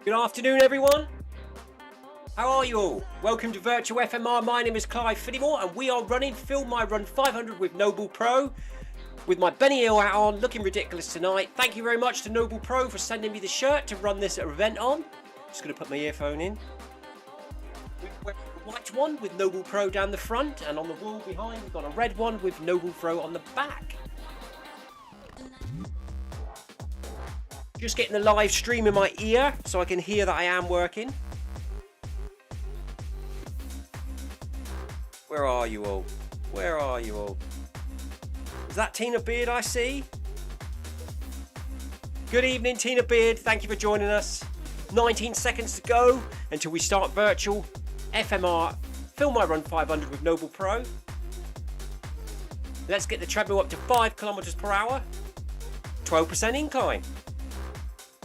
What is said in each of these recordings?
Good afternoon, everyone. How are you all? Welcome to Virtual FMR. My name is Clive Finnimore, and we are running Film My Run 500 with NoblePro, with my Benny Hill hat on, looking ridiculous tonight. Thank you very much to NoblePro for sending me the shirt to run this event on. Just going to put my earphone in. We've got a white one with NoblePro down the front, and on the wall behind we've got a red one with NoblePro on the back. Just getting the live stream in my ear so I can hear that I am working. Where are you all? Where are you all? Is that Tina Beard I see? Good evening, Tina Beard. Thank you for joining us. 19 seconds to go until we start virtual FMR Film My Run 500 with NoblePro. Let's get the treadmill up to 5 kilometers per hour. 12% incline.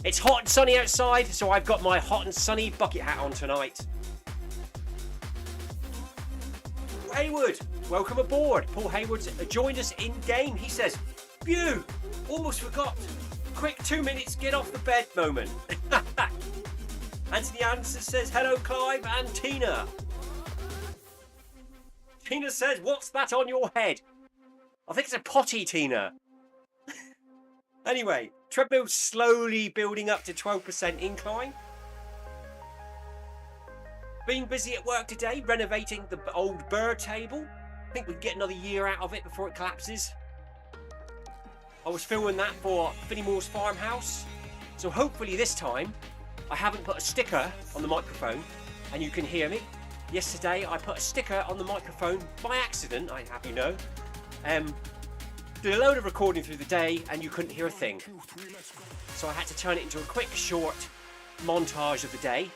It's hot and sunny outside, so I've got my hot and sunny bucket hat on tonight. Hayward, welcome aboard. Paul Hayward's joined us in game. He says, "Phew, almost forgot. Quick 2 minutes, get off the bed moment." Anthony Anderson says, "Hello, Clive and Tina." Tina says, "What's that on your head?" I think it's a potty, Tina. Anyway, treadmill slowly building up to 12% incline. Been busy at work today, renovating the old bird table. I think we can get another year out of it before it collapses. I was filming that for Finnimore's farmhouse. So hopefully this time, I haven't put a sticker on the microphone and you can hear me. Yesterday, I put a sticker on the microphone by accident, I have you know. Did a load of recording through the day and you couldn't hear a thing. So I had to turn it into a quick short montage of the day,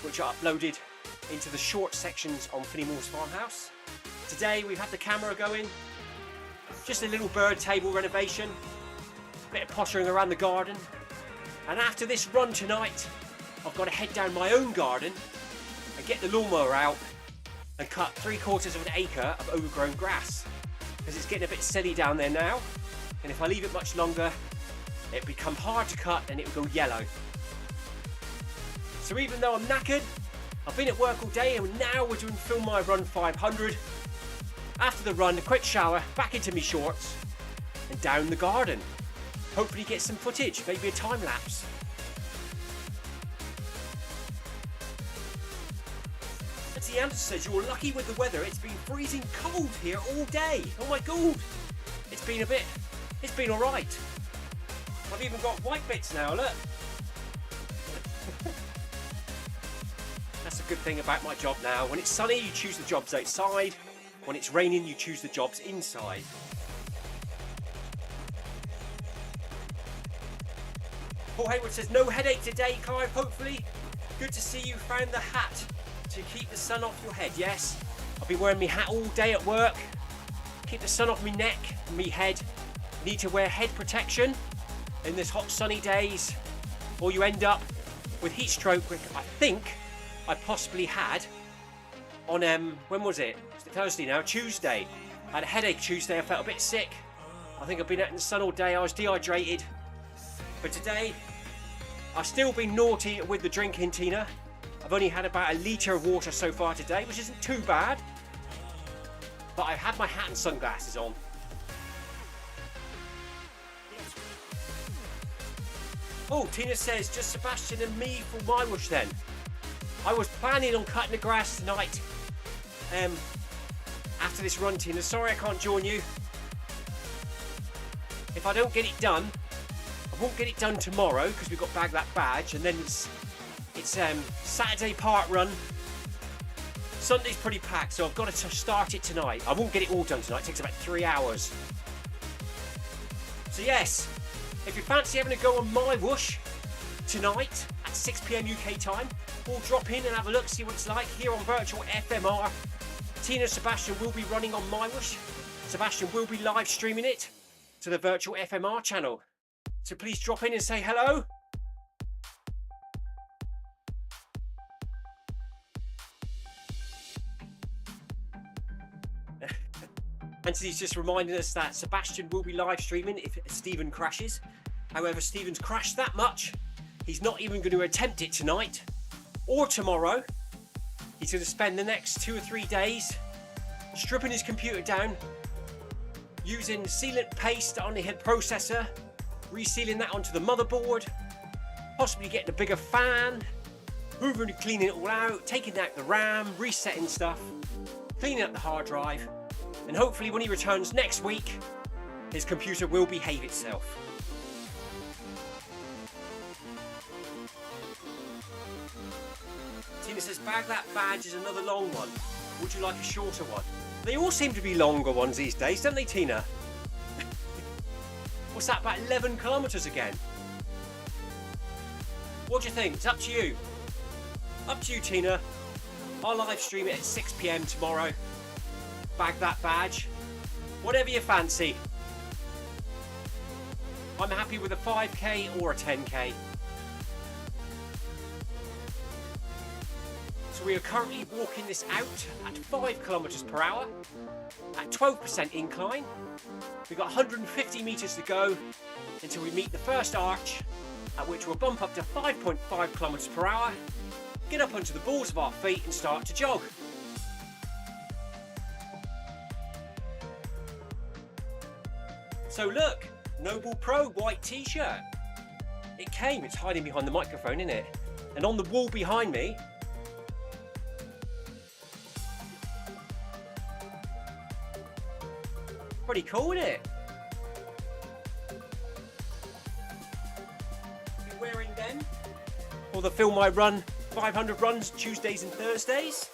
which I uploaded into the short sections on Finnimore's farmhouse. Today we've had the camera going, just a little bird table renovation, a bit of pottering around the garden, and after this run tonight I've got to head down my own garden and get the lawnmower out and cut 3/4 of an acre of overgrown grass, because it's getting a bit silly down there now, and if I leave it much longer it'll become hard to cut and it'll go yellow. So even though I'm knackered, I've been at work all day and now we're doing Film My Run 500. After the run, a quick shower, back into me shorts and down the garden. Hopefully get some footage, maybe a time lapse. Nancy Anderson says, "You're lucky with the weather, it's been freezing cold here all day." Oh my god, it's been alright. I've even got white bits now, look. That's a good thing about my job now. When it's sunny, you choose the jobs outside. When it's raining, you choose the jobs inside. Paul Hayward says, "No headache today, Clive, hopefully. Good to see you found the hat to keep the sun off your head." Yes, I've been wearing my hat all day at work. Keep the sun off my neck and me head. Need to wear head protection in this hot sunny days, or you end up with heat stroke, which I think I possibly had on, when was it? It's Thursday now, Tuesday. I had a headache Tuesday, I felt a bit sick. I think I've been out in the sun all day, I was dehydrated. But today, I've still been naughty with the drinking, Tina. I've only had about a litre of water so far today, which isn't too bad. But I've had my hat and sunglasses on. Oh, Tina says, "Just Sebastian and me for my wish then." I was planning on cutting the grass tonight after this run, Tina. Sorry I can't join you. If I don't get it done, I won't get it done tomorrow because we've got to bag that badge, and then it's Saturday part run. Sunday's pretty packed, so I've got to start it tonight. I won't get it all done tonight, it takes about 3 hours. So yes, if you fancy having a go on my whoosh tonight at 6 PM UK time, or drop in and have a look, see what it's like here on Virtual FMR. Tina and Sebastian will be running on my whoosh. Sebastian will be live streaming it to the Virtual FMR channel. So please drop in and say hello. Anthony's just reminding us that Sebastian will be live streaming if Stephen crashes. However, Stephen's crashed that much, He's not even going to attempt it tonight or tomorrow. He's going to spend the next 2 or 3 days stripping his computer down, using sealant paste on the head processor, resealing that onto the motherboard, possibly getting a bigger fan, hoovering and cleaning it all out, taking out the RAM, resetting stuff, cleaning up the hard drive, and hopefully when he returns next week, his computer will behave itself. Tina says, bag that badge is another long one. Would you like a shorter one? They all seem to be longer ones these days, don't they, Tina? What's that, about 11 kilometres again? What do you think? It's up to you. Up to you, Tina. I'll live stream it at 6 PM tomorrow. Bag that badge. Whatever you fancy. I'm happy with a 5k or a 10k. So we are currently walking this out at 5 kilometers per hour at 12% incline. We've got 150 meters to go until we meet the first arch, at which we'll bump up to 5.5 kilometers per hour, get up onto the balls of our feet and start to jog. So look, NoblePro white t-shirt. It came, it's hiding behind the microphone, isn't it? And on the wall behind me, pretty cool, isn't it? Be wearing them for the Film I Run 500 runs Tuesdays and Thursdays.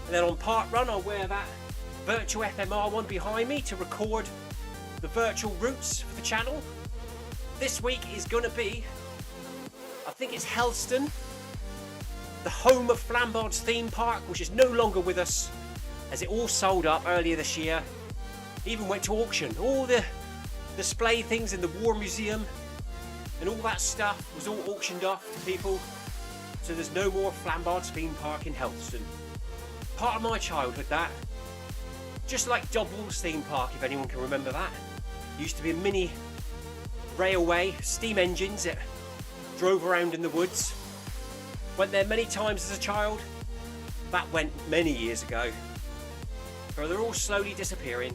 And then on Park Run, I'll wear that virtual FMR one behind me to record the virtual routes for the channel. This week is going to be, I think it's Helston, the home of Flambard's theme park, which is no longer with us as it all sold up earlier this year. Even went to auction. All the display things in the War Museum and all that stuff was all auctioned off to people. So there's no more Flambard's theme park in Helston. Part of my childhood, that. Just like Dobwell's theme park, if anyone can remember that. Used to be a mini railway, steam engines that drove around in the woods. Went there many times as a child. That went many years ago. But they're all slowly disappearing.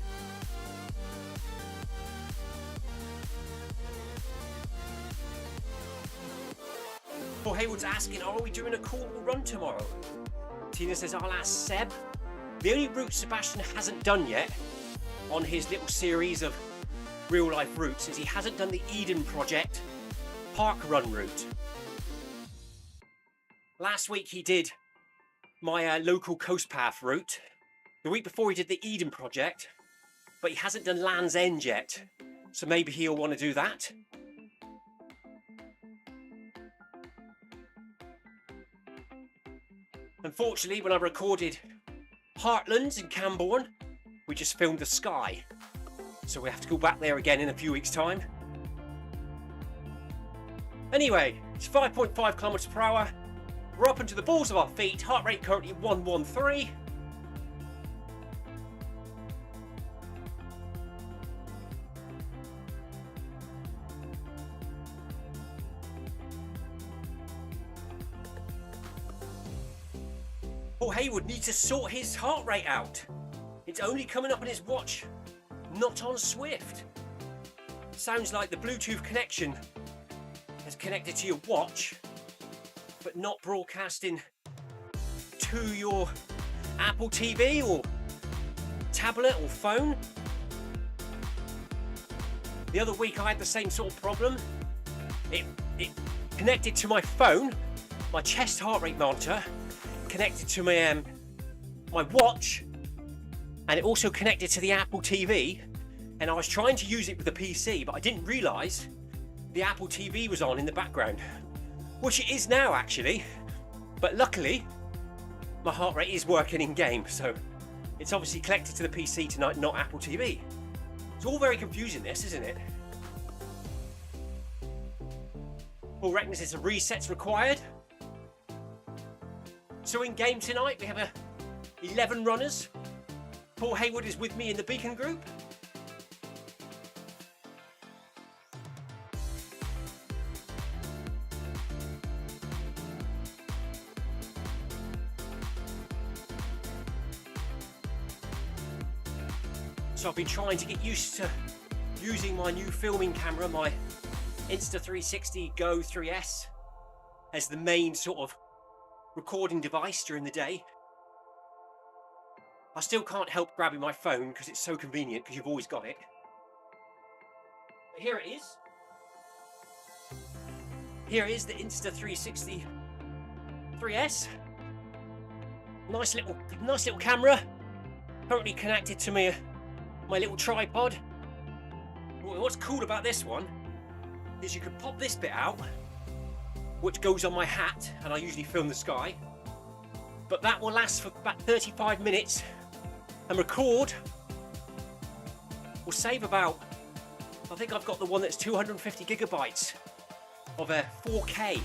Paul Hayward's asking, are we doing a cool run tomorrow? Tina says, I'll ask Seb. The only route Sebastian hasn't done yet on his little series of real life routes is he hasn't done the Eden Project park run route. Last week he did my local coast path route. The week before he did the Eden Project, but he hasn't done Land's End yet. So maybe he'll want to do that. Unfortunately, when I recorded Heartlands in Camborne, we just filmed the sky. So we have to go back there again in a few weeks' time. Anyway, it's 5.5 kilometers per hour. We're up into the balls of our feet. Heart rate currently 113. Paul Hayward needs to sort his heart rate out. It's only coming up on his watch, not on Zwift. Sounds like the Bluetooth connection has connected to your watch, but not broadcasting to your Apple TV or tablet or phone. The other week I had the same sort of problem. It connected to my phone, my chest heart rate monitor, connected to my my watch, and it also connected to the Apple TV, and I was trying to use it with the PC, but I didn't realise the Apple TV was on in the background, which it is now actually, but luckily my heart rate is working in game, so it's obviously connected to the PC tonight, not Apple TV. It's all very confusing, this, isn't it? Paul reckons it's a resets required. So in game tonight we have 11 runners. Paul Hayward is with me in the Beacon group. So I've been trying to get used to using my new filming camera, my Insta360 Go 3S, as the main sort of recording device during the day. I still can't help grabbing my phone because it's so convenient because you've always got it. But here it is. Here is the Insta360 3S. Nice little camera. Currently connected to my little tripod. What's cool about this one is you can pop this bit out, which goes on my hat, and I usually film the sky. But that will last for about 35 minutes, and record will save about, I think I've got the one that's 250 gigabytes of a 4K.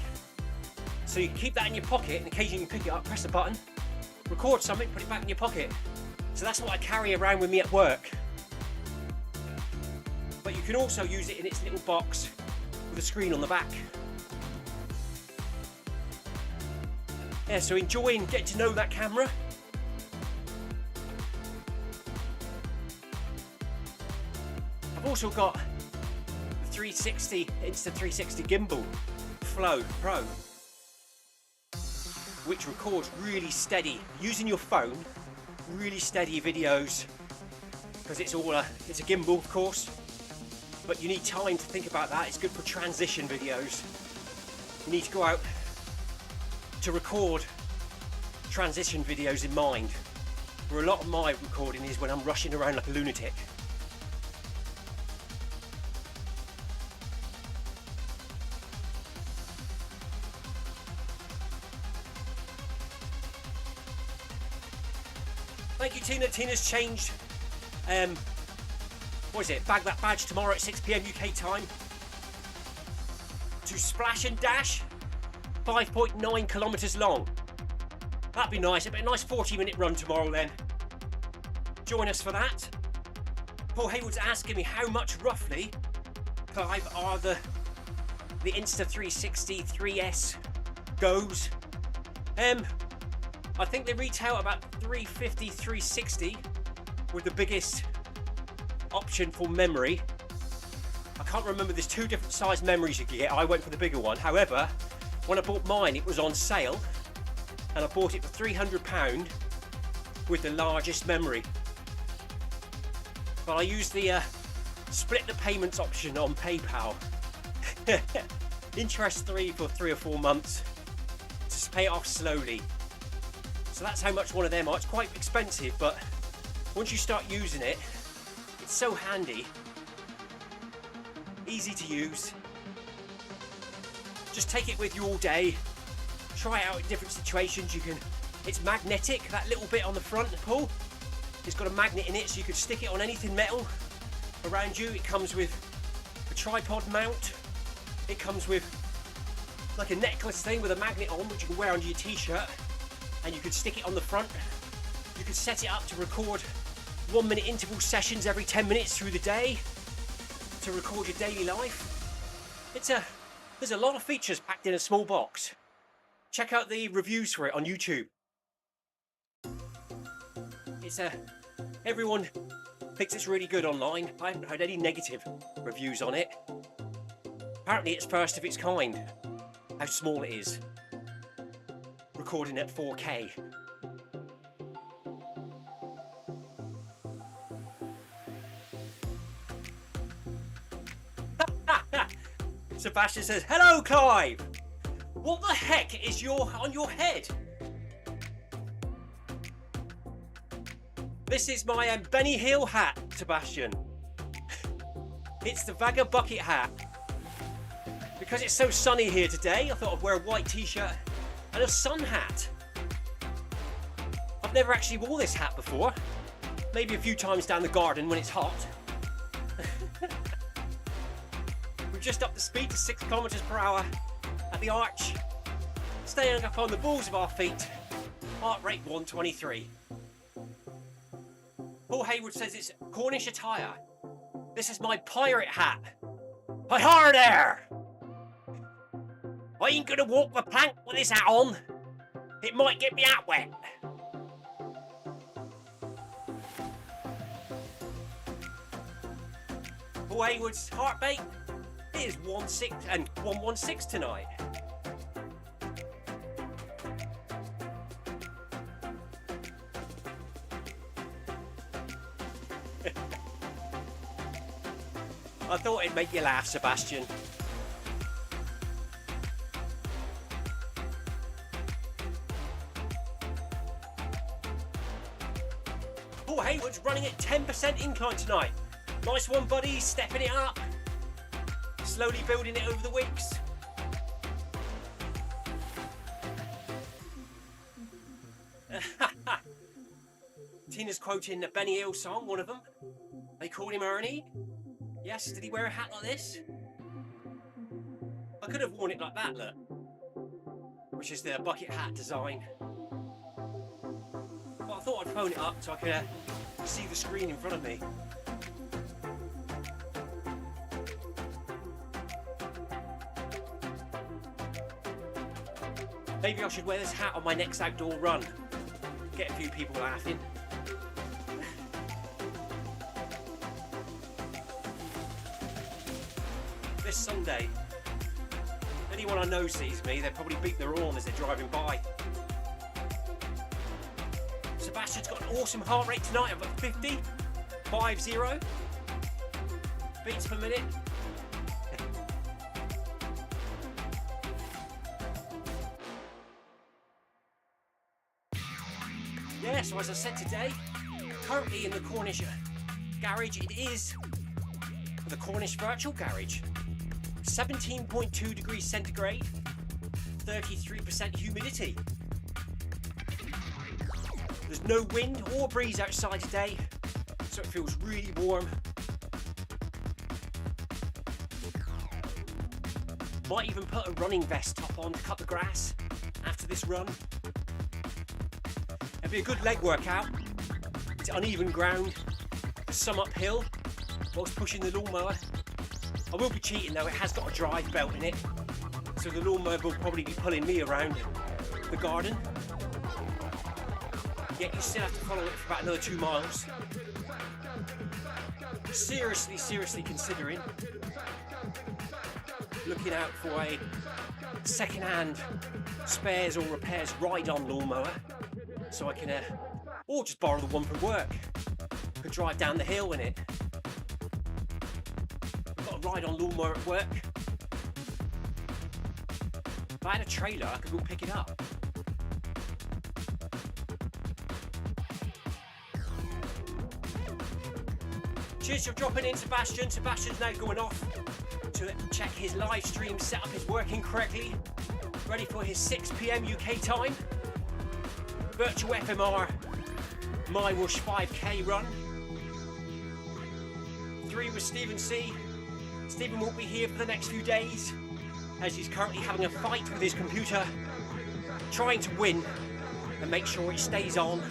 So you can keep that in your pocket, and occasionally you can pick it up, press a button, record something, put it back in your pocket. So that's what I carry around with me at work. But you can also use it in its little box with a screen on the back. Yeah, so enjoying getting to know that camera. I've also got the Insta360 gimbal Flow Pro, which records really steady, using your phone, really steady videos, because it's a gimbal, of course, but you need time to think about that. It's good for transition videos. You need to go out to record transition videos in mind, where a lot of my recording is when I'm rushing around like a lunatic. Thank you, Tina. Tina's changed, what is it, bag that badge tomorrow at 6 PM UK time to Splash and Dash, 5.9 kilometres long. That'd be nice. It'd be a nice 40-minute run tomorrow then. Join us for that. Paul Hayward's asking me how much roughly, Clive, are the Insta360 3S Goes. I think they retail about 350, 360 with the biggest option for memory. I can't remember, there's two different size memories you can get. I went for the bigger one. However, when I bought mine, it was on sale, and I bought it for £300 with the largest memory. But I used the split the payments option on PayPal. Interest free for 3 or 4 months. Just pay it off slowly. So that's how much one of them are. It's quite expensive, but once you start using it, it's so handy, easy to use. Just take it with you all day. Try it out in different situations. It's magnetic, that little bit on the front, Paul. It's got a magnet in it, so you can stick it on anything metal around you. It comes with a tripod mount. It comes with like a necklace thing with a magnet on, which you can wear under your t-shirt, and you can stick it on the front. You can set it up to record 1-minute interval sessions every 10 minutes through the day to record your daily life. There's a lot of features packed in a small box. Check out the reviews for it on YouTube. Everyone thinks it's really good online. I haven't heard any negative reviews on it. Apparently it's first of its kind. How small it is. Recording at 4K. Sebastian says, "Hello, Clive. What the heck is on your head?" This is my Benny Hill hat, Sebastian. It's the Vagga bucket hat. Because it's so sunny here today, I thought I'd wear a white t-shirt and a sun hat. I've never actually worn this hat before. Maybe a few times down the garden when it's hot. We've just upped the speed to 6 kilometers per hour at the arch, staying up on the balls of our feet. Heart rate 123. Paul Hayward says it's Cornish attire. This is my pirate hat. Hi there! I ain't gonna walk the plank with this hat on. It might get me out wet. Paul Hayward's heart rate is 1.6 and 1.16 tonight. I thought it'd make you laugh, Sebastian. Paul Hayward's running at 10% incline tonight. Nice one, buddy, stepping it up. Slowly building it over the weeks. Tina's quoting a Benny Hill song, one of them. They call him Ernie. Yes, did he wear a hat like this? I could have worn it like that, look. Which is the bucket hat design. But I thought I'd phone it up so I could see the screen in front of me. Maybe I should wear this hat on my next outdoor run. Get a few people laughing. This Sunday, anyone I know sees me, they'll probably beat their horn as they're driving by. Sebastian's got an awesome heart rate tonight of 50, 50 beats per minute. Yeah, so as I said today, currently in the Cornish garage, it is the Cornish Virtual Garage. 17.2 degrees centigrade, 33% humidity. There's no wind or breeze outside today, so it feels really warm. Might even put a running vest top on to cut the grass after this run. It'll be a good leg workout. It's uneven ground, some uphill whilst pushing the lawnmower. I will be cheating though, it has got a drive belt in it, so the lawnmower will probably be pulling me around the garden. Yet you still have to follow it for about another 2 miles. Seriously considering looking out for a second-hand spares or repairs ride-on lawnmower, so I can, or just borrow the one from work. Could drive down the hill in it. Ride on lawnmower at work. If I had a trailer, I could go pick it up. Cheers for dropping in, Sebastian. Sebastian's now going off to check his live stream setup is working correctly. Ready for his 6 PM UK time. Virtual FMR My Whoosh 5K run. 3 with Stephen C. Stephen won't be here for the next few days as he's currently having a fight with his computer, trying to win and make sure it stays on.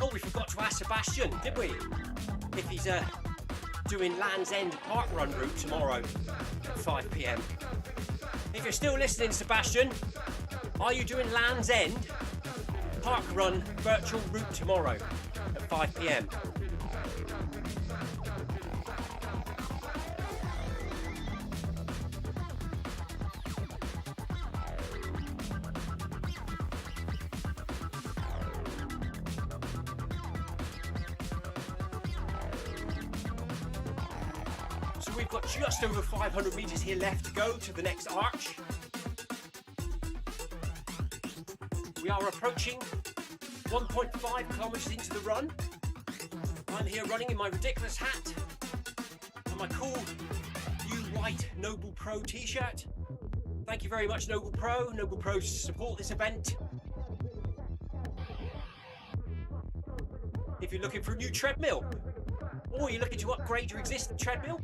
Oh, we forgot to ask Sebastian, did we? If he's doing Land's End Park Run route tomorrow at 5 PM. If you're still listening, Sebastian, are you doing Land's End Park Run virtual route tomorrow at 5 PM? So we've got just over 500 metres here left to go to the next arch. We are approaching 1.5 kilometres into the run. I'm here running in my ridiculous hat and my cool new white NoblePro t-shirt. Thank you very much, NoblePro. NoblePro support this event. If you're looking for a new treadmill or you're looking to upgrade your existing treadmill,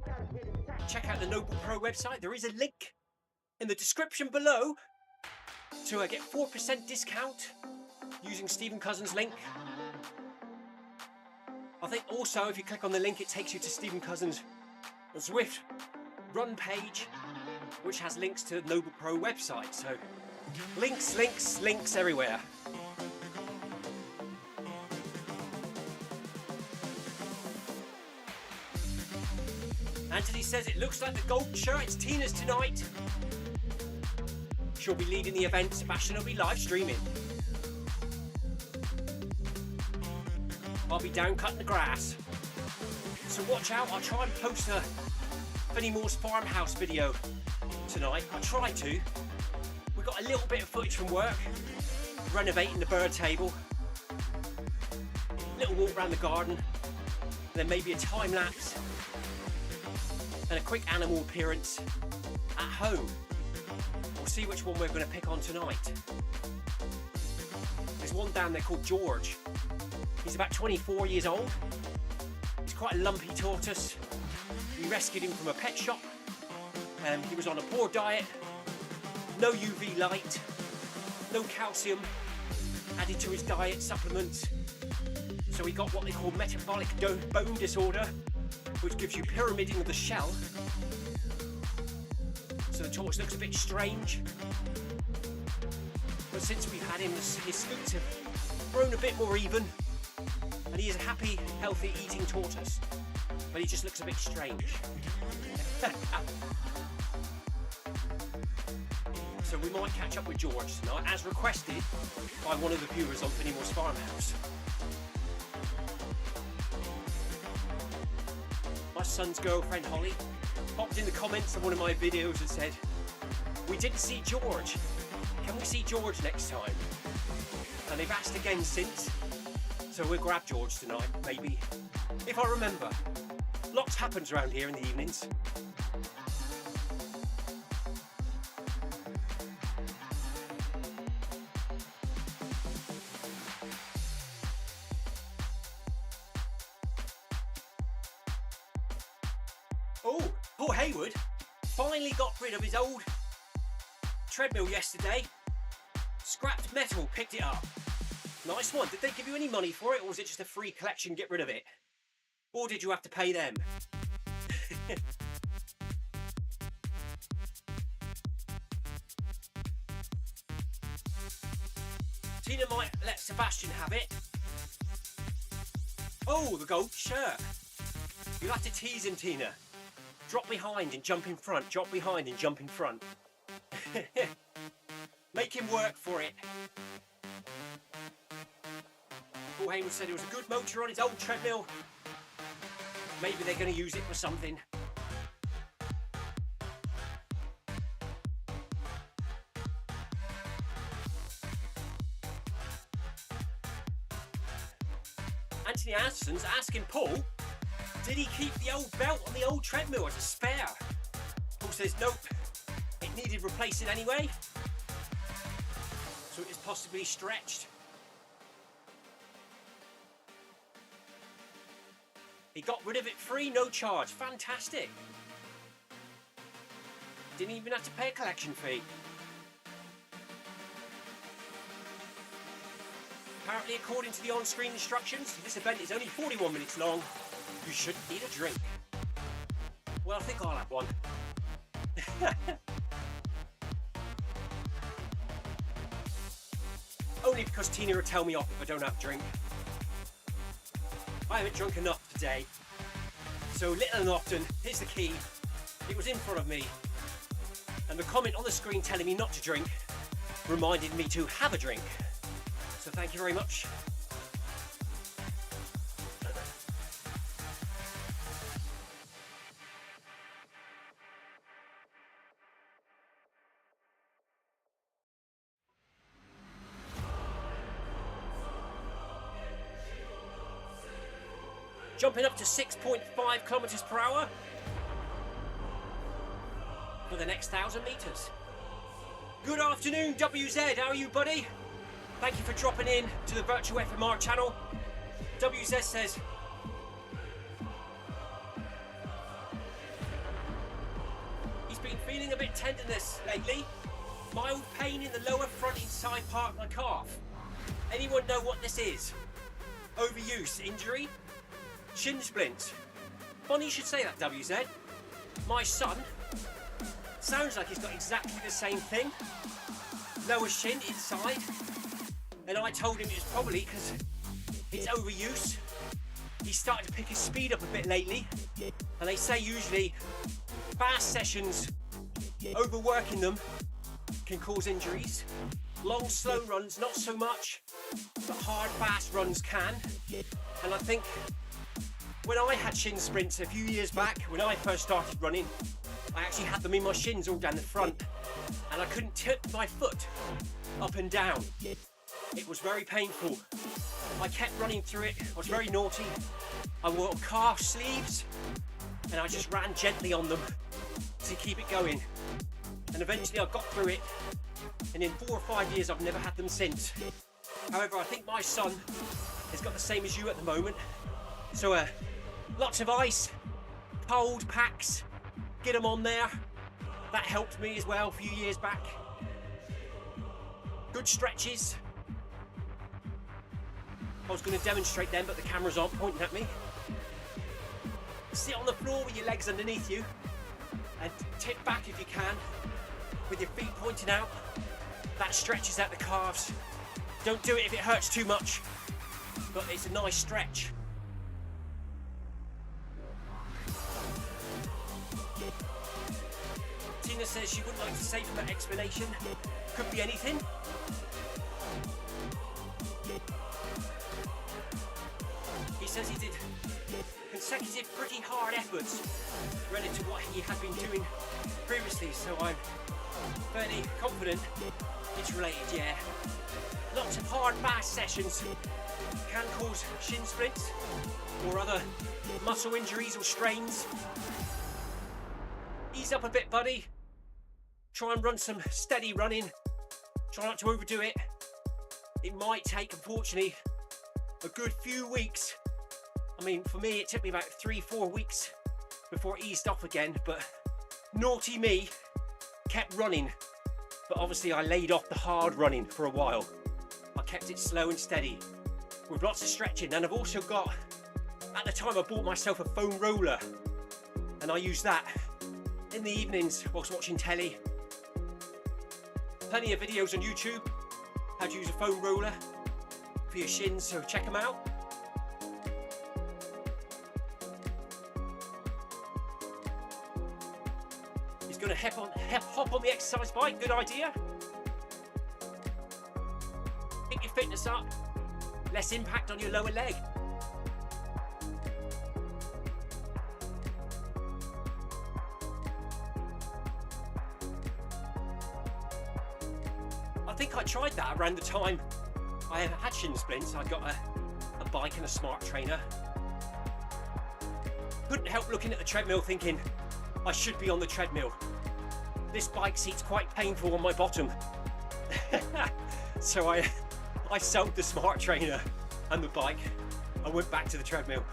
check out the NoblePro website. There is a link in the description below to get 4% discount using Stephen Cousins' link. I think also if you click on the link it takes you to Stephen Cousins' Zwift Run page which has links to the NoblePro website. So links, links, links everywhere. Anthony says it looks like the gold shirt. It's Tina's tonight. She'll be leading the event. Sebastian will be live streaming. I'll be down cutting the grass. So watch out. I'll try and post a Finnimore's farmhouse video tonight. I'll try to. We've got a little bit of footage from work. Renovating the bird table. Little walk around the garden. And then maybe a time lapse. And a quick animal appearance at home. We'll see which one we're going to pick on tonight. There's one down there called George. He's about 24 years old. He's quite a lumpy tortoise. We rescued him from a pet shop. He was on a poor diet, no UV light, no calcium added to his diet, supplements. So he got what they call metabolic bone disorder, which gives you pyramiding of the shell. So the tortoise looks a bit strange. But since we've had him, his scoots have grown a bit more even. And he is a happy, healthy eating tortoise. But he just looks a bit strange. So we might catch up with George tonight, as requested by one of the viewers on Finnimore's farmhouse. My son's girlfriend Holly popped in the comments of one of my videos and said, "We didn't see George. Can we see George next time?" And they've asked again since. So we'll grab George tonight, maybe. If I remember. Lots happens around here in the evenings. Oh, poor Hayward finally got rid of his old treadmill yesterday. Scrapped metal, picked it up. Nice one. Did they give you any money for it, or was it just a free collection, get rid of it? Or did you have to pay them? Tina might let Sebastian have it. Oh, the gold shirt. You'll have to tease him, Tina. Drop behind and jump in front. Drop behind and jump in front. Make him work for it. Paul Hayward said it was a good motor on his old treadmill. Maybe they're going to use it for something. Anthony Anderson's asking Paul, did he keep the old belt on the old treadmill as a spare? Paul says nope, it needed replacing anyway, so it is possibly stretched. He got rid of it free, no charge. Fantastic. Didn't even have to pay a collection fee. Apparently, according to the on-screen instructions, this event is only 41 minutes long. You shouldn't need a drink. Well, I think I'll have one. Only because Tina will tell me off if I don't have a drink. I haven't drunk enough today, so little and often. Here's the key. It was in front of me, and the comment on the screen telling me not to drink reminded me to have a drink. So thank you very much. Jumping up to 6.5 kilometers per hour for the next 1,000 meters. Good afternoon, WZ. How are you, buddy? Thank you for dropping in to the virtual FMR channel. WZ says, he's been feeling a bit tenderness lately. Mild pain in the lower front inside part of my calf. Anyone know what this is? Overuse, injury? Shin splint. Funny you should say that, WZ. My son Sounds like he's got exactly the same thing. Lower shin inside. And I told him it was probably because it's overuse. He's started to pick his speed up a bit lately. And they say usually fast sessions, overworking them can cause injuries. Long, slow runs, not so much, but hard, fast runs can. And I think when I had shin sprints a few years back, when I first started running, I actually had them in my shins all down the front, and I couldn't tip my foot up and down. It was very painful. I kept running through it. I was very naughty. I wore calf sleeves, and I just ran gently on them to keep it going. And eventually I got through it, and in 4 or 5 years I've never had them since. However, I think my son has got the same as you at the moment. So lots of ice, cold packs, get them on there. That helped me as well a few years back. Good stretches. I was going to demonstrate them, but the cameras aren't pointing at me. Sit on the floor with your legs underneath you and tip back if you can with your feet pointing out. That stretches out the calves. Don't do it if it hurts too much, but it's a nice stretch. Tina says she wouldn't like to say from that explanation. Could be anything. He says he did consecutive pretty hard efforts relative to what he had been doing previously, so I'm fairly confident it's related, yeah. Lots of hard fast sessions can cause shin splints or other muscle injuries or strains. Ease up a bit, buddy. Try and run some steady running. Try not to overdo it. It might take, unfortunately, a good few weeks. I mean, for me, it took me about 3-4 weeks before it eased off again, but naughty me kept running. But obviously I laid off the hard running for a while. I kept it slow and steady with lots of stretching, and I've also got, at the time I bought myself a foam roller, and I use that in the evenings whilst watching telly. Plenty of videos on YouTube how to use a foam roller for your shins, so check them out. He's going to hop on the exercise bike, good idea. Pick your fitness up, less impact on your lower leg. I think I tried that around the time I had shin splints. I got a bike and a smart trainer. Couldn't help looking at the treadmill thinking, I should be on the treadmill. This bike seat's quite painful on my bottom. So I sold the smart trainer and the bike and went back to the treadmill.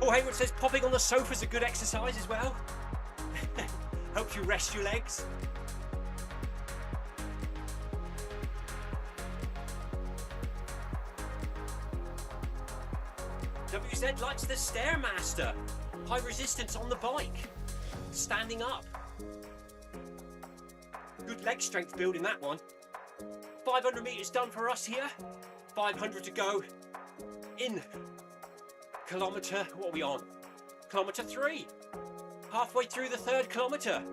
Oh, Hayward says popping on the sofa is a good exercise as well. Helps you rest your legs. WZ likes the Stairmaster. High resistance on the bike. Standing up. Good leg strength building that one. 500 metres done for us here. 500 to go in kilometre, what are we on? Kilometre 3. Halfway through the 3rd kilometre.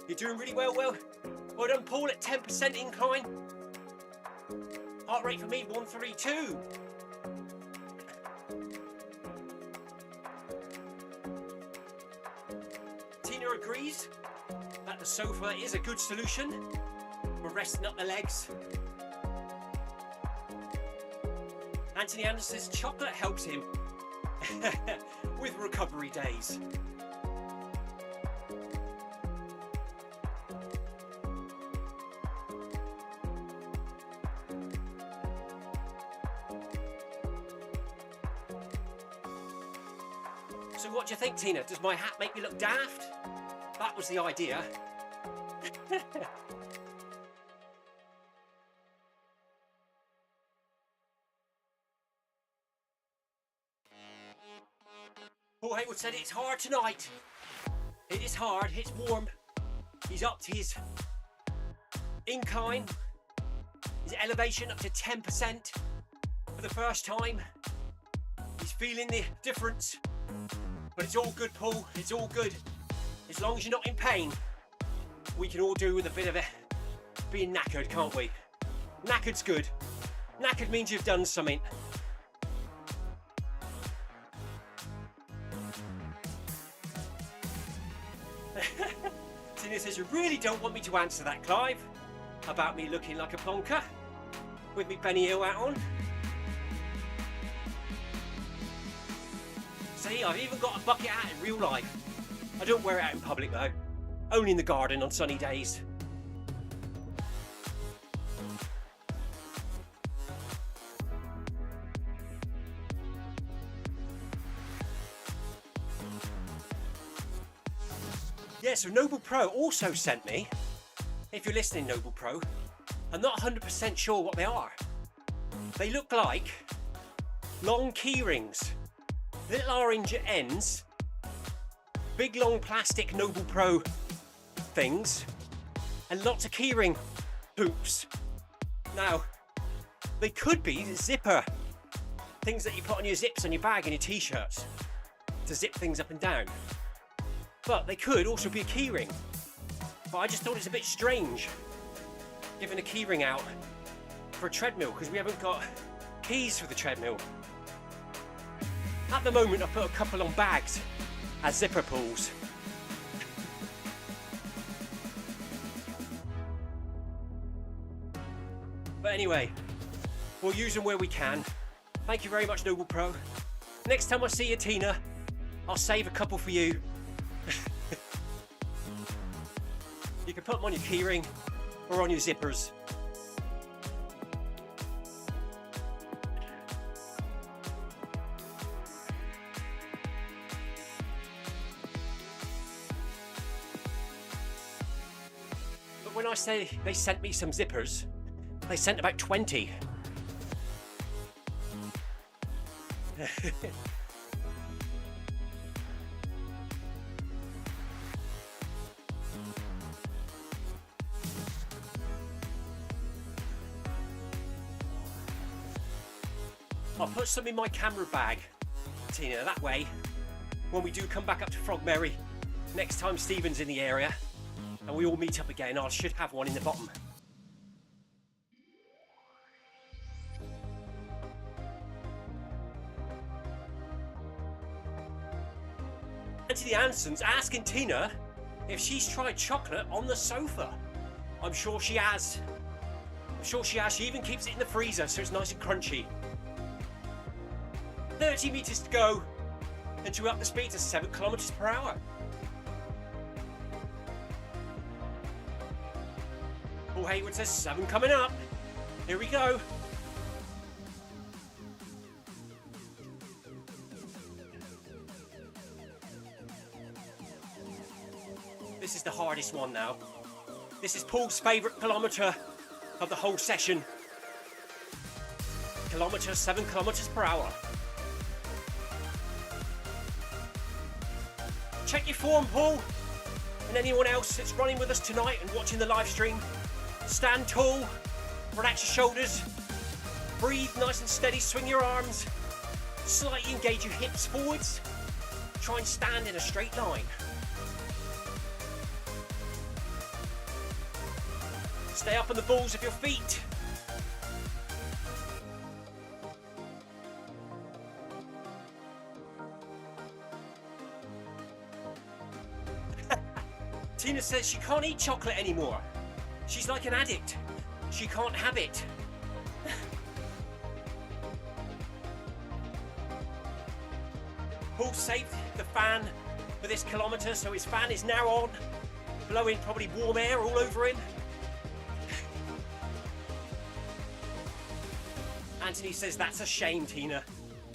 You're doing really well. Well done, Paul, at 10% incline. Heart rate for me, 132. Tina agrees that the sofa is a good solution. We're resting up the legs. Anthony Anderson says chocolate helps him with recovery days. So what do you think, Tina? Does my hat make me look daft? That was the idea. Paul Hayward said it's hard tonight. It is hard, it's warm. He's upped his incline, his elevation up to 10% for the first time. He's feeling the difference. But it's all good, Paul, it's all good. As long as you're not in pain, we can all do with a bit of being knackered, can't we? Knackered's good. Knackered means you've done something. Tina says, you really don't want me to answer that, Clive, about me looking like a plonker with me Benny Hill hat on. See, I've even got a bucket hat in real life. I don't wear it out in public though, only in the garden on sunny days. Yeah, so NoblePro also sent me, if you're listening NoblePro, I'm not 100% sure what they are. They look like long key rings, little orange ends, big long plastic NoblePro things, and lots of keyring hoops. Now, they could be zipper, things that you put on your zips on your bag and your t-shirts to zip things up and down. But they could also be a keyring. But I just thought it's a bit strange giving a keyring out for a treadmill because we haven't got keys for the treadmill. At the moment, I put a couple on bags as zipper pulls. But anyway, we'll use them where we can. Thank you very much, NoblePro. Next time I see you, Tina, I'll save a couple for you. You can put them on your keyring or on your zippers. But when I say they sent me some zippers, they sent about 20. I'll put some in my camera bag, Tina, that way, when we do come back up to Frogmerry, next time Stephen's in the area, and we all meet up again, I should have one in the bottom. Anthony Anson's asking Tina if she's tried chocolate on the sofa. I'm sure she has. She even keeps it in the freezer so it's nice and crunchy. 30 metres to go until we up the speed to 7 kilometres per hour. Paul Hayward says 7 coming up. Here we go. This is the hardest one now. This is Paul's favourite kilometre of the whole session. 7 kilometres per hour. Check your form, Paul, and anyone else that's running with us tonight and watching the live stream. Stand tall, relax your shoulders, breathe nice and steady, swing your arms, slightly engage your hips forwards, try and stand in a straight line. Stay up on the balls of your feet. Tina says she can't eat chocolate anymore. She's like an addict. She can't have it. Paul saved the fan for this kilometre, so his fan is now on, blowing probably warm air all over him. Anthony says, that's a shame, Tina.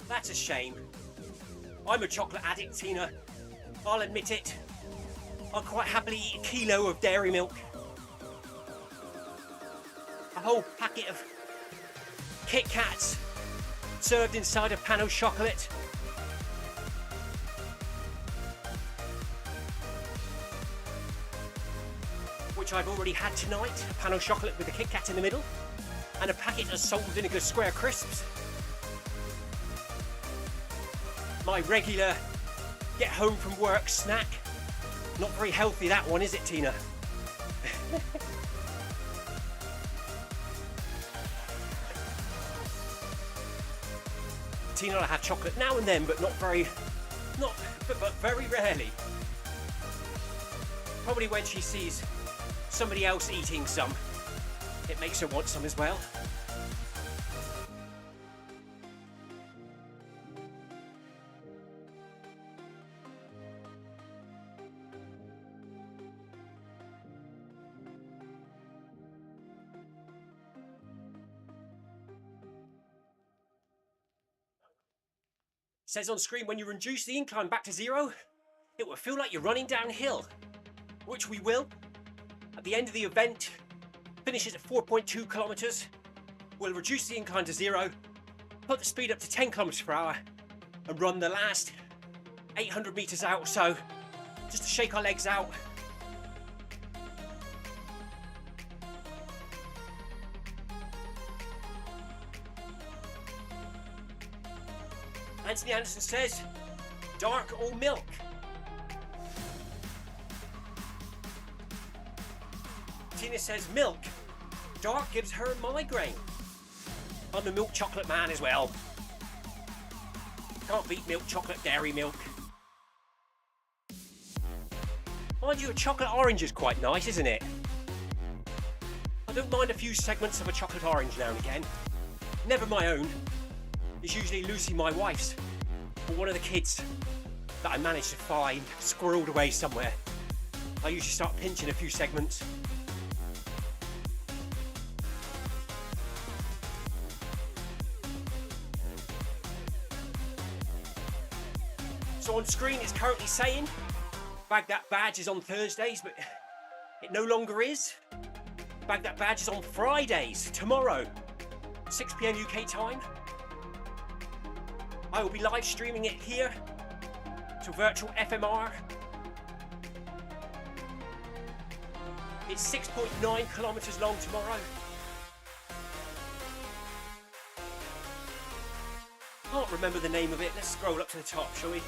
That's a shame. I'm a chocolate addict, Tina. I'll admit it. I'll quite happily eat a kilo of dairy milk. A whole packet of Kit Kats served inside a pan of chocolate. which I've already had tonight, a pan au chocolate with a Kit Kat in the middle, and a packet of salt and vinegar square crisps. My regular get home from work snack. Not very healthy that one, is it, Tina? Tina will have chocolate now and then, but very rarely. Probably when she sees somebody else eating some, it makes her want some as well. It says on screen, when you reduce the incline back to 0, it will feel like you're running downhill, which we will. At the end of the event, finishes at 4.2 kilometers. We'll reduce the incline to 0, put the speed up to 10 kilometers per hour, and run the last 800 meters out or so, just to shake our legs out. Anthony Anderson says, dark or milk? Tina says milk. Dark gives her migraine. I'm a milk chocolate man as well. Can't beat milk chocolate, dairy milk. Mind you, a chocolate orange is quite nice, isn't it? I don't mind a few segments of a chocolate orange now and again. Never my own. It's usually Lucy, my wife's, or one of the kids that I managed to find squirreled away somewhere. I usually start pinching a few segments. So on screen it's currently saying Bag That Badge is on Thursdays, but it no longer is. Bag That Badge is on Fridays, tomorrow, 6 PM UK time. I will be live streaming it here to virtual FMR. It's 6.9 kilometers long tomorrow. Can't remember the name of it. Let's scroll up to the top, shall we?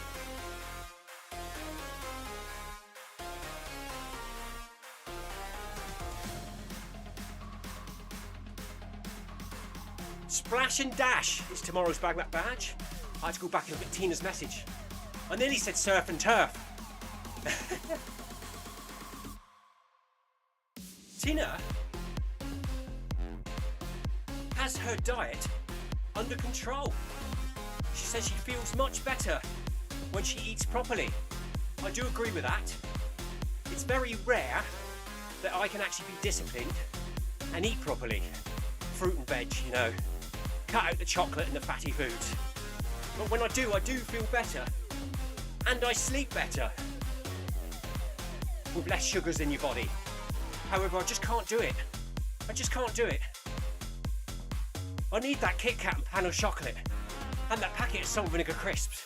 Splash and Dash is tomorrow's Bag That Badge. I had to go back and look at Tina's message. I nearly said surf and turf. Tina has her diet under control. She says she feels much better when she eats properly. I do agree with that. It's very rare that I can actually be disciplined and eat properly. Fruit and veg, you know. Cut out the chocolate and the fatty foods. But when I do feel better. And I sleep better. With less sugars in your body. However, I just can't do it. I just can't do it. I need that Kit Kat and pan au chocolate. And that packet of salt and vinegar crisps.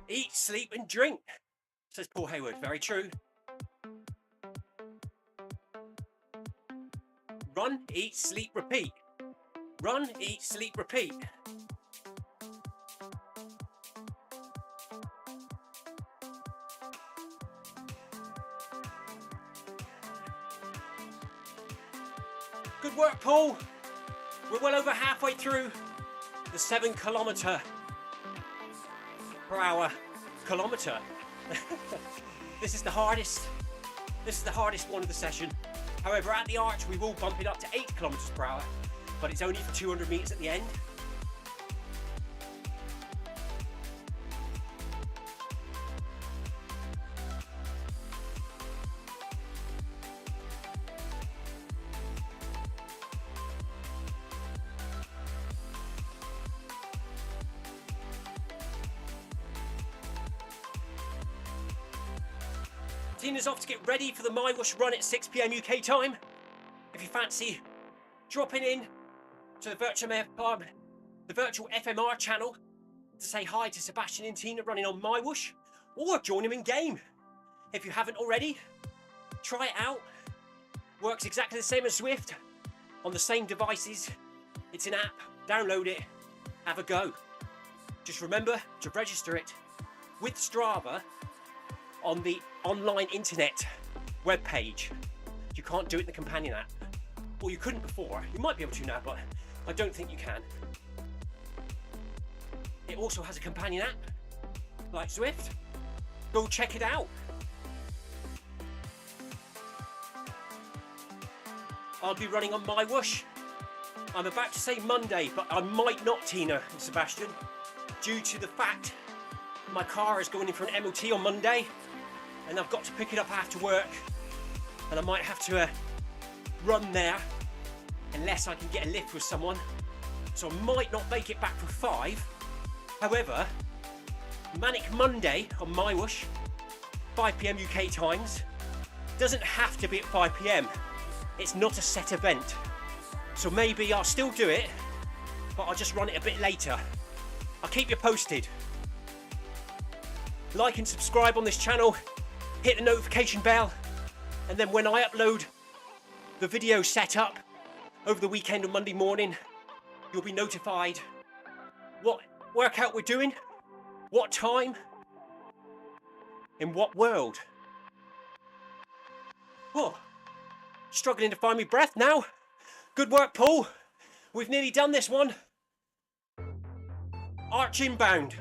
Eat, sleep and drink, says Paul Hayward. Very true. Run, eat, sleep, repeat. Run, eat, sleep, repeat. Good work, Paul. We're well over halfway through the 7 kilometre per hour kilometre. This is the hardest. This is the hardest one of the session. However, at the arch, we will bump it up to 8 kilometres per hour, but it's only for 200 metres at the end. Tina's off to get ready for the My Wash run at 6 PM UK time. If you fancy dropping in to the virtual FMR channel to say hi to Sebastian and Tina running on my whoosh, or join them in game. If you haven't already, try it out. Works exactly the same as Zwift on the same devices. It's an app, download it, have a go. Just remember to register it with Strava on the online internet webpage. You can't do it in the companion app. Well, you couldn't before. You might be able to now, but I don't think you can. It also has a companion app, like Zwift. Go check it out. I'll be running on my whoosh. I'm about to say Monday, but I might not, Tina and Sebastian, due to the fact my car is going in for an MOT on Monday, and I've got to pick it up after work, and I might have to run there unless I can get a lift with someone. So I might not make it back for 5. However, Manic Monday on my whoosh, 5 PM UK times, doesn't have to be at 5 PM. It's not a set event. So maybe I'll still do it, but I'll just run it a bit later. I'll keep you posted. Like and subscribe on this channel, hit the notification bell, and then when I upload the video set up over the weekend on Monday morning, you'll be notified what workout we're doing, what time, in what world. Oh, struggling to find my breath now. Good work, Paul. We've nearly done this one. Arch inbound.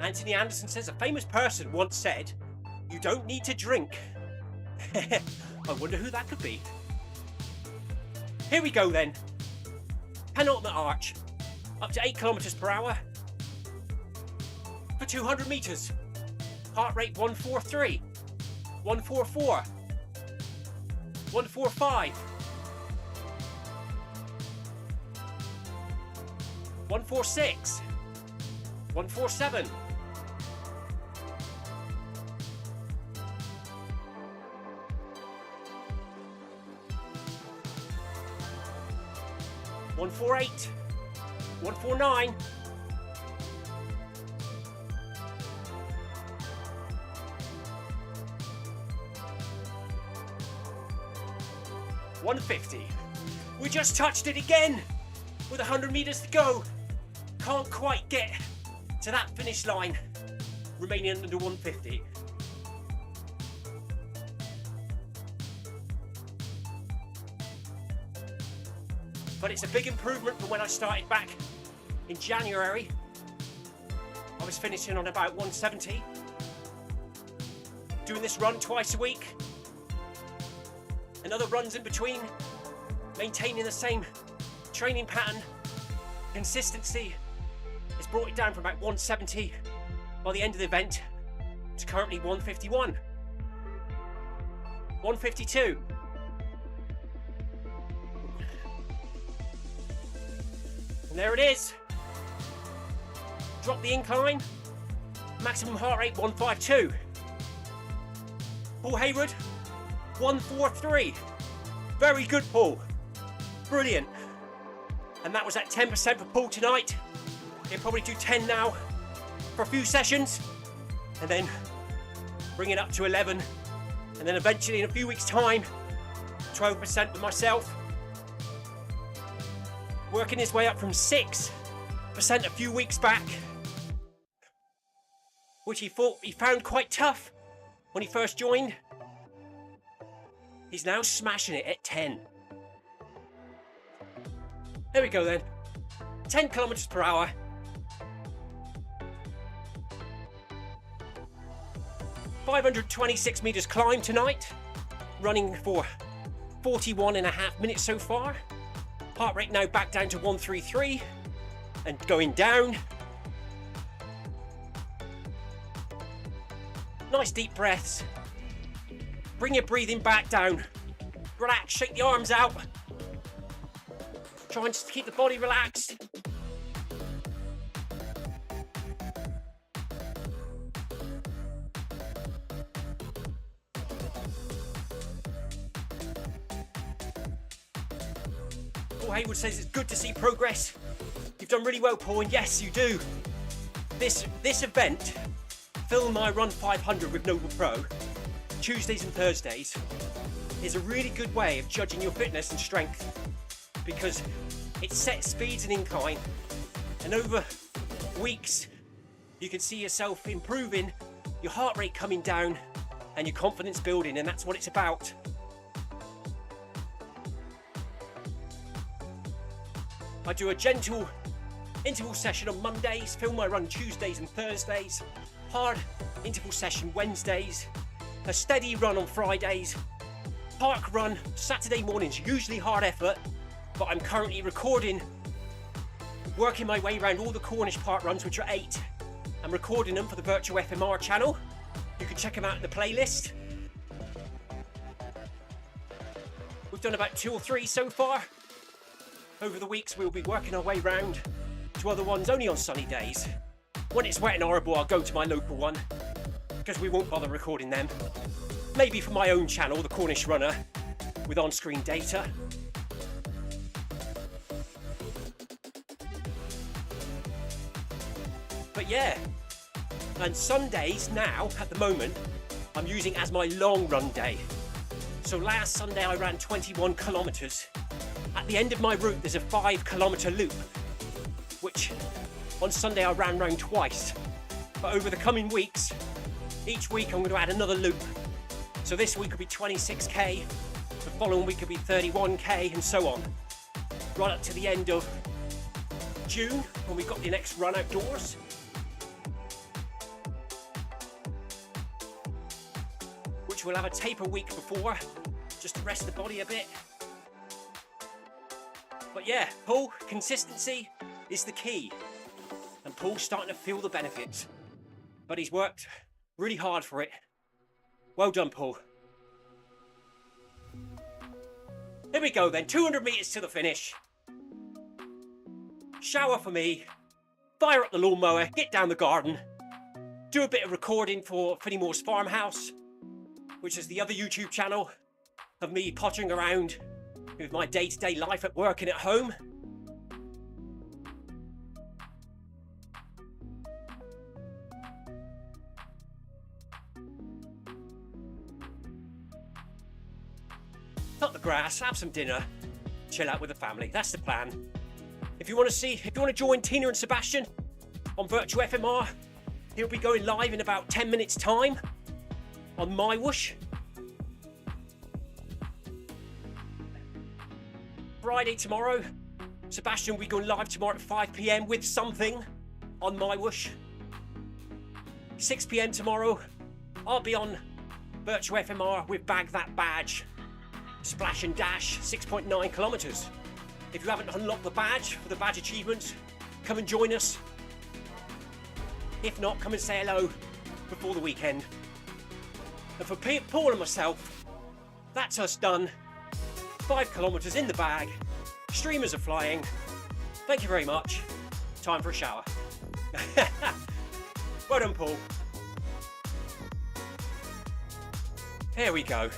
Anthony Anderson says a famous person once said, "You don't need to drink." I wonder who that could be. Here we go then. Penultimate arch. Up to 8 kilometers per hour. For 200 meters. Heart rate 143, 144, 145, 146, 147, 148, 149, 150. We just touched it again with 100 meters to go. Can't quite get to that finish line, remaining under 150. But it's a big improvement from when I started back in January. I was finishing on about 170. Doing this run twice a week. And other runs in between, maintaining the same training pattern, consistency has brought it down from about 170 by the end of the event to currently 151, 152. And there it is. Drop the incline, maximum heart rate 152. Paul Hayward, 143. Very good, Paul. Brilliant. And that was at 10% for Paul tonight. He'll probably do 10 now for a few sessions, and then bring it up to 11, and then eventually in a few weeks' time, 12% with myself. Working his way up from 6% a few weeks back, which he found quite tough when he first joined. He's now smashing it at 10. There we go then. 10 kilometers per hour. $526 meters climb tonight. Running for 41.5 minutes so far. Heart rate now back down to 133 and going down. Nice deep breaths. Bring your breathing back down. Relax, shake the arms out. Try and just keep the body relaxed. Paul Haywood says it's good to see progress. You've done really well, Paul, and yes, you do. This event, Film My Run 500 with NoblePro, Tuesdays and Thursdays, is a really good way of judging your fitness and strength, because it sets speeds and incline, and over weeks you can see yourself improving, your heart rate coming down, and your confidence building, and that's what it's about. I do a gentle interval session on Mondays, Film My Run Tuesdays and Thursdays, hard interval session Wednesdays, a steady run on Fridays, park run Saturday mornings, usually hard effort, but I'm currently recording, working my way around all the Cornish park runs, which are 8. I'm recording them for the virtual FMR channel. You can check them out in the playlist. We've done about 2 or 3 so far. Over the weeks we'll be working our way round to other ones only on sunny days. When it's wet and horrible, I'll go to my local one, because we won't bother recording them. Maybe for my own channel, The Cornish Runner, with on-screen data. But yeah, and Sundays now, at the moment, I'm using as my long run day. So last Sunday I ran 21 kilometres. At the end of my route there's a 5-kilometre loop, which on Sunday I ran round twice. But over the coming weeks, each week I'm going to add another loop. So this week will be 26k, the following week will be 31k, and so on. Right up to the end of June, when we've got the next run outdoors. Which we'll have a taper week before, just to rest the body a bit. But yeah, Paul, consistency is the key. And Paul's starting to feel the benefits. But he's worked really hard for it. Well done, Paul. Here we go then, 200 metres to the finish. Shower for me, fire up the lawnmower, get down the garden, do a bit of recording for Finnimore's Farmhouse, which is the other YouTube channel of me pottering around with my day-to-day life at work and at home. Cut the grass, have some dinner, chill out with the family. That's the plan. If you want to join Tina and Sebastian on Virtual FMR, he'll be going live in about 10 minutes time on my whoosh. Friday tomorrow, Sebastian will be going live tomorrow at 5 PM with something on my whoosh. 6 PM tomorrow, I'll be on Virtual FMR with Bag That Badge, Splash and Dash 6.9 kilometres. If you haven't unlocked the badge for the badge achievements, come and join us. If not, come and say hello before the weekend. And for Paul and myself, that's us done. 5 kilometres in the bag, streamers are flying. Thank you very much. Time for a shower. Well done, Paul. Here we go.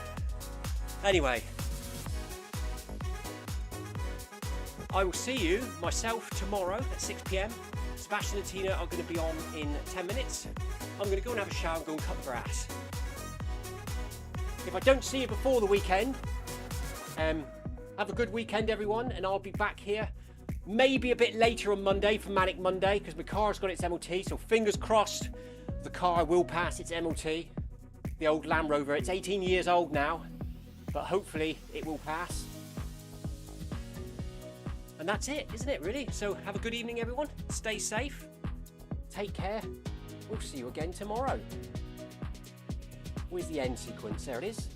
Anyway, I will see you, myself, tomorrow at 6 PM. Sebastian and Tina are going to be on in 10 minutes. I'm going to go and have a shower and go and cut the grass. If I don't see you before the weekend, have a good weekend, everyone, and I'll be back here maybe a bit later on Monday for Manic Monday, because my car's got its MOT, so fingers crossed the car will pass its MOT. The old Land Rover, it's 18 years old now, but hopefully it will pass. And that's it, isn't it, really? So have a good evening, everyone. Stay safe. Take care. We'll see you again tomorrow. Where's the end sequence? There it is.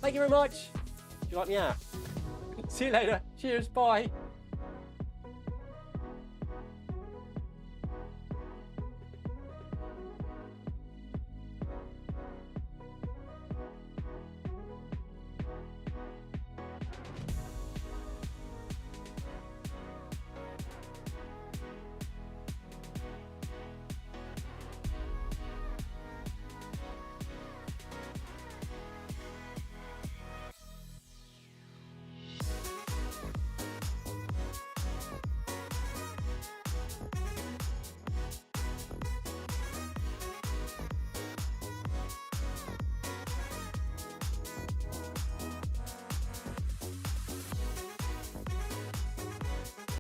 Thank you very much. Do you like me out? See you later. Cheers. Bye.